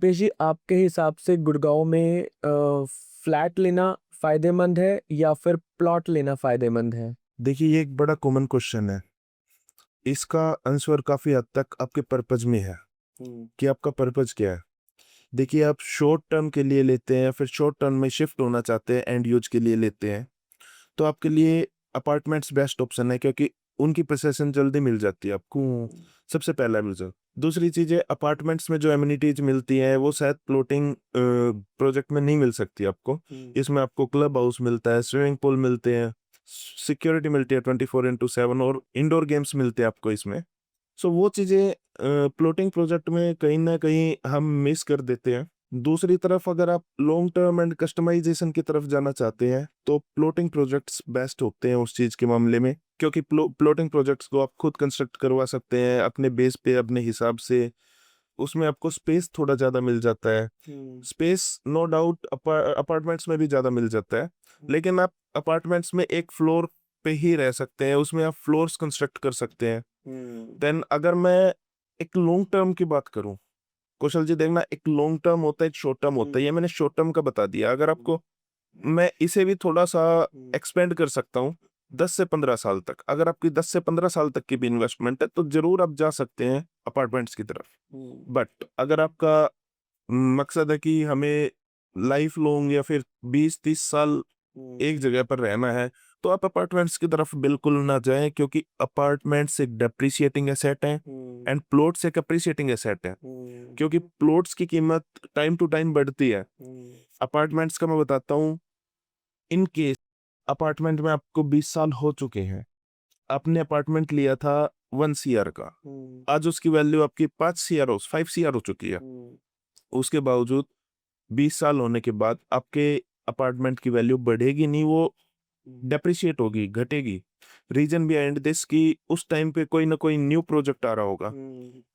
पेशी आपके हिसाब से गुड़गांव में फ्लैट लेना फायदेमंद है या फिर प्लॉट लेना फायदेमंद है? देखिए, ये एक बड़ा कॉमन क्वेश्चन है। इसका आंसर काफी हद तक आपके पर्पज में है कि आपका पर्पज क्या है। देखिए, आप शॉर्ट टर्म के लिए लेते हैं, फिर शॉर्ट टर्म में शिफ्ट होना चाहते हैं, एंड यूज के लिए लेते हैं, तो आपके लिए अपार्टमेंट्स बेस्ट ऑप्शन है, क्योंकि उनकी पोजीशन जल्दी मिल जाती है आपको। सबसे पहला रीजन। दूसरी चीज है, अपार्टमेंट्स में जो एमिनिटीज मिलती है वो शायद प्लॉटिंग प्रोजेक्ट में नहीं मिल सकती आपको। इसमें आपको क्लब हाउस मिलता है, स्विमिंग पूल मिलते हैं, सिक्योरिटी मिलती है 24/7, और इंडोर गेम्स मिलते हैं आपको इसमें। सो वो चीजें प्लॉटिंग प्रोजेक्ट में कहीं ना कहीं हम मिस कर देते हैं। दूसरी तरफ अगर आप लॉन्ग टर्म एंड कस्टमाइजेशन की तरफ जाना चाहते हैं तो प्लॉटिंग प्रोजेक्ट्स बेस्ट होते हैं उस चीज के मामले में, क्योंकि प्लॉटिंग प्रोजेक्ट्स को आप खुद कंस्ट्रक्ट करवा सकते हैं अपने बेस पे, अपने हिसाब से। उसमें आपको स्पेस थोड़ा ज्यादा मिल जाता है। स्पेस नो डाउट अपार्टमेंट्स में भी ज्यादा मिल जाता है, लेकिन आप अपार्टमेंट्स में एक फ्लोर पे ही रह सकते हैं, उसमें आप फ्लोर्स कंस्ट्रक्ट कर सकते हैं। देन अगर मैं एक लॉन्ग टर्म की बात करूं, कौशल जी, देखना, एक लॉन्ग टर्म होता है, एक शॉर्ट टर्म होता है। ये मैंने शॉर्ट टर्म का बता दिया। अगर आपको, मैं इसे भी थोड़ा सा एक्सपेंड कर सकता हूँ, 10 से 15 साल तक। अगर आपकी 10 से 15 साल तक की भी इन्वेस्टमेंट है तो जरूर आप जा सकते हैं अपार्टमेंट्स की तरफ। बट अगर आपका मकसद है कि हमें लाइफ लॉन्ग या फिर 20-30 साल एक जगह पर रहना है, तो आप अपार्टमेंट्स की तरफ बिल्कुल ना जाएं, क्योंकि अपार्टमेंट्स एक डेप्रिसिएटिंग एसेट है एंड प्लॉट्स एक अप्रिसिएटिंग एसेट है, क्योंकि प्लॉट्स की कीमत टाइम टू टाइम बढ़ती है। अपार्टमेंट्स का मैं बताता हूँ। इन केस अपार्टमेंट में आपको 20 साल हो चुके हैं, आपने अपार्टमेंट लिया था 1 CR का, आज उसकी वैल्यू आपकी 5 CR 5 CR हो चुकी है। उसके बावजूद 20 साल होने के बाद आपके अपार्टमेंट की वैल्यू बढ़ेगी नहीं, वो डेप्रिशिएट होगी, घटेगी। रीजन बिहाइंड दिस कि उस टाइम पे कोई ना कोई न्यू प्रोजेक्ट आ रहा होगा।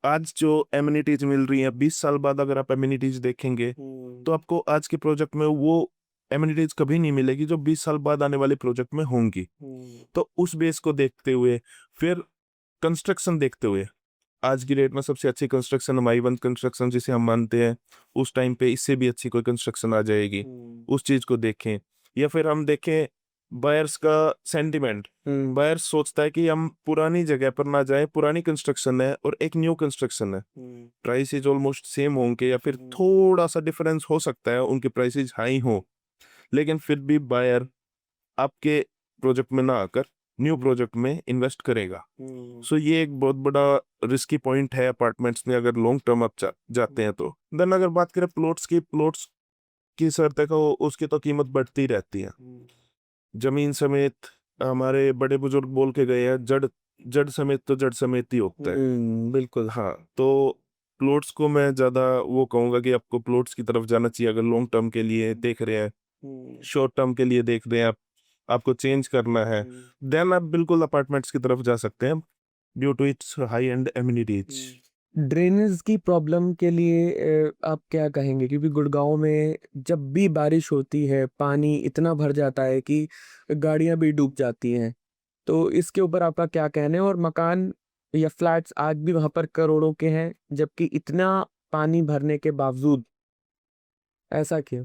आज जो एमिनिटीज मिल रही हैं, 20 साल बाद अगर आप एमिनिटीज देखेंगे तो आपको आज के प्रोजेक्ट में वो एमिनिटीज कभी नहीं मिलेगी जो 20 साल बाद आने वाले प्रोजेक्ट में होंगी। तो उस बेस को देखते हुए, फिर कंस्ट्रक्शन देखते हुए, आज की डेट में सबसे अच्छी कंस्ट्रक्शन हमारी वन कंस्ट्रक्शन जिसे हम मानते हैं, उस टाइम पे इससे भी अच्छी कोई कंस्ट्रक्शन आ जाएगी। उस चीज को देखें, या फिर हम देखें बायर्स का सेंटिमेंट। बायर्स सोचता है कि हम पुरानी जगह पर ना जाएं, पुरानी कंस्ट्रक्शन है और एक न्यू कंस्ट्रक्शन है, प्राइसेज ऑलमोस्ट सेम होंगे या फिर थोड़ा सा डिफरेंस हो सकता है, उनके प्राइसेज हाई हो, लेकिन फिर भी बायर आपके प्रोजेक्ट में ना आकर न्यू प्रोजेक्ट में इन्वेस्ट करेगा। सो ये एक बहुत बड़ा रिस्की पॉइंट है अपार्टमेंट्स में, अगर लॉन्ग टर्म आप जाते हैं तो। देन अगर बात करें प्लॉट्स की शर्त है, उसकी तो कीमत बढ़ती ही रहती है। जमीन समेत, हमारे बड़े बुजुर्ग बोल के गए हैं, जड़ जड़ समेत तो जड़ समेत ही होता है। बिल्कुल। हाँ, तो प्लॉट्स को मैं ज्यादा वो कहूंगा कि आपको प्लॉट्स की तरफ जाना चाहिए अगर लॉन्ग टर्म के लिए देख रहे हैं। शॉर्ट टर्म के लिए देख रहे हैं आप, आपको चेंज करना है, देन आप बिल्कुल अपार्टमेंट्स की तरफ जा सकते हैं, due to its high end amenities. Drainage की प्रॉब्लम के लिए आप क्या कहेंगे? क्योंकि गुड़गांव में जब भी बारिश होती है पानी इतना भर जाता है कि गाड़ियां भी डूब जाती हैं। तो इसके ऊपर आपका क्या कहना है? और मकान या फ्लैट्स आज भी वहां पर करोड़ों के हैं, जबकि इतना पानी भरने के बावजूद ऐसा क्यों?